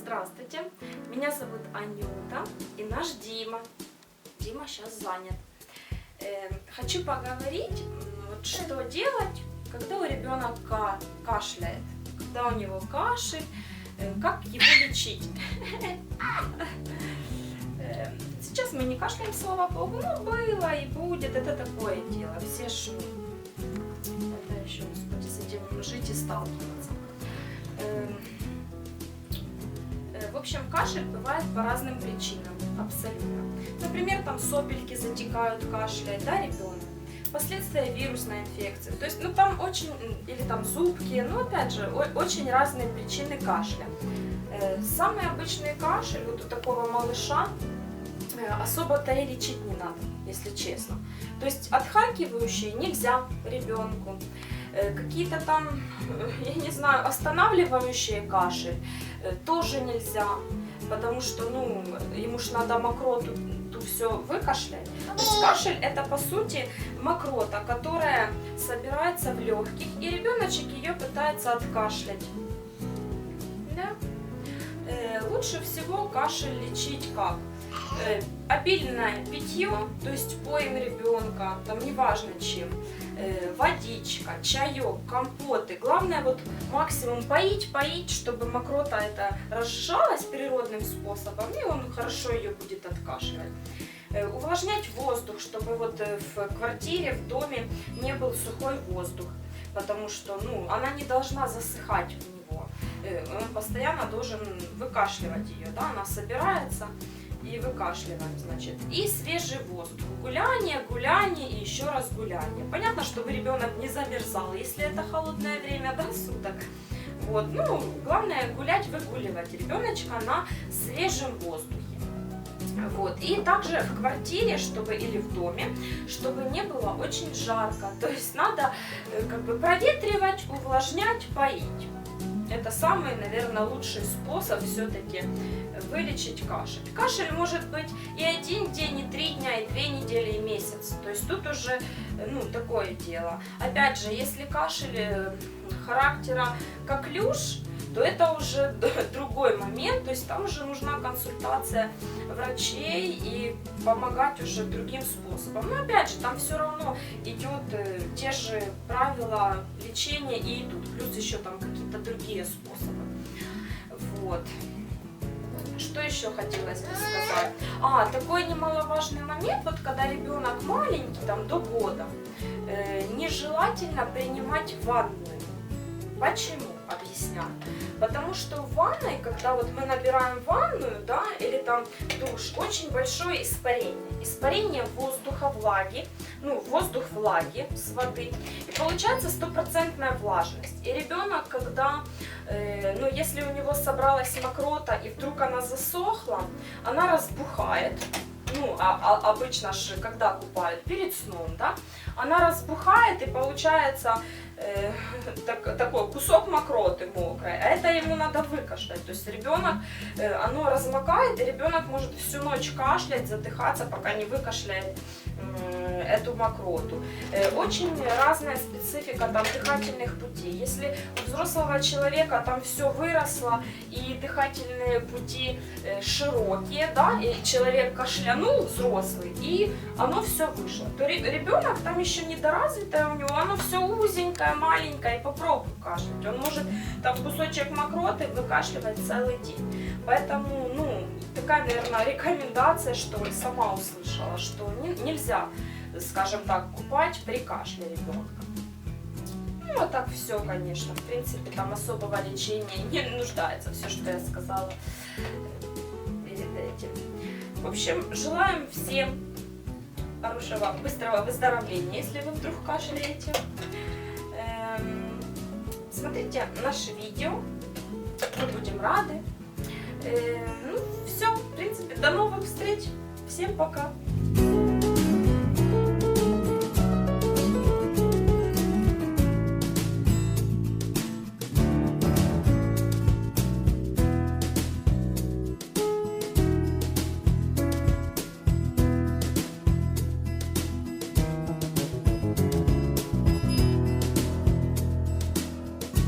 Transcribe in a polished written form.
Здравствуйте, меня зовут Анюта и наш Дима. Дима сейчас занят. Хочу поговорить, вот, что делать, когда у ребенка кашляет, когда у него кашель, как его лечить. Сейчас мы не кашляем, слава богу, но было и будет, это такое дело. Все ж, это еще, господи, с этим жить и сталкиваться. В общем, кашель бывает по разным причинам, абсолютно. Например, там сопельки затекают, кашляет, да, ребенок. Последствия вирусной инфекции. То есть, там очень, или там зубки, опять же, очень разные причины кашля. Самый обычный кашель вот у такого малыша особо-то и лечить не надо, если честно. То есть отхаркивающие нельзя ребенку. Какие-то там, я не знаю, останавливающие кашель тоже нельзя, потому что, ему ж надо мокроту все выкашлять. То есть кашель это по сути мокрота, которая собирается в легких, и ребеночек ее пытается откашлять. Да? Лучше всего кашель лечить как? Обильное питье, то есть поем ребенка, там неважно чем, водичка, чаек, компоты. Главное вот максимум поить, чтобы мокрота это разжижалась природным способом, и он хорошо ее будет откашливать. Увлажнять воздух, чтобы вот в квартире, в доме не был сухой воздух, потому что она не должна засыхать у него. Он постоянно должен выкашливать ее, да, она собирается и выкашливаем, значит. И свежий воздух. Гуляние и еще раз гуляние. Понятно, чтобы ребенок не замерзал, если это холодное время, да, суток. Вот, главное гулять, выгуливать ребеночка на свежем воздухе. Вот. И также в квартире, или в доме, чтобы не было очень жарко. То есть надо проветривать, увлажнять, поить. Это самый, наверное, лучший способ все-таки вылечить кашель. Кашель может быть и 1 день, и 3 дня, и 2 недели, и месяц. То есть тут уже, такое дело. Опять же, если кашель характера как люш, то это уже другой момент. То есть там уже нужна консультация врачей и помогать уже другим способом. Но опять же, там все равно идет те же правила лечения и идут. Плюс еще там какие-то другие способы. Вот. Что еще хотелось бы сказать? Такой немаловажный момент, вот когда ребенок маленький, там до года, нежелательно принимать ванную. Почему? Объясняю. Потому что в ванной, когда вот мы набираем ванную, да, или там душ, очень большое испарение. Испарение воздуха, влаги, воздух влаги с воды. И получается 100% влажность. И ребенок, когда, если у него собралась мокрота и вдруг она засохла, она разбухает. Обычно же, когда купают? Перед сном, да? Она разбухает и получается такой кусок мокроты мокрой, а это ему надо выкашлять. То есть ребенок, оно размокает, и ребенок может всю ночь кашлять, задыхаться, пока не выкашляет эту мокроту. Очень разная специфика там дыхательных путей. Если у взрослого человека там все выросло и дыхательные пути широкие, да, и человек кашлянул, взрослый, и оно все вышло, то ребенок там еще недоразвитое у него, оно все узенькое, маленькое, и попробуй кашлять. Он может там кусочек мокроты выкашливать целый день. Поэтому, такая, наверное, рекомендация, что ли, сама услышала, что нельзя, скажем так, купать при кашле ребенка. А так все, конечно, в принципе, там особого лечения не нуждается, все, что я сказала перед этим. В общем, желаем всем хорошего, быстрого выздоровления, если вы вдруг кашляете. Смотрите наши видео, мы будем рады. Все, в принципе, до новых встреч. Всем пока.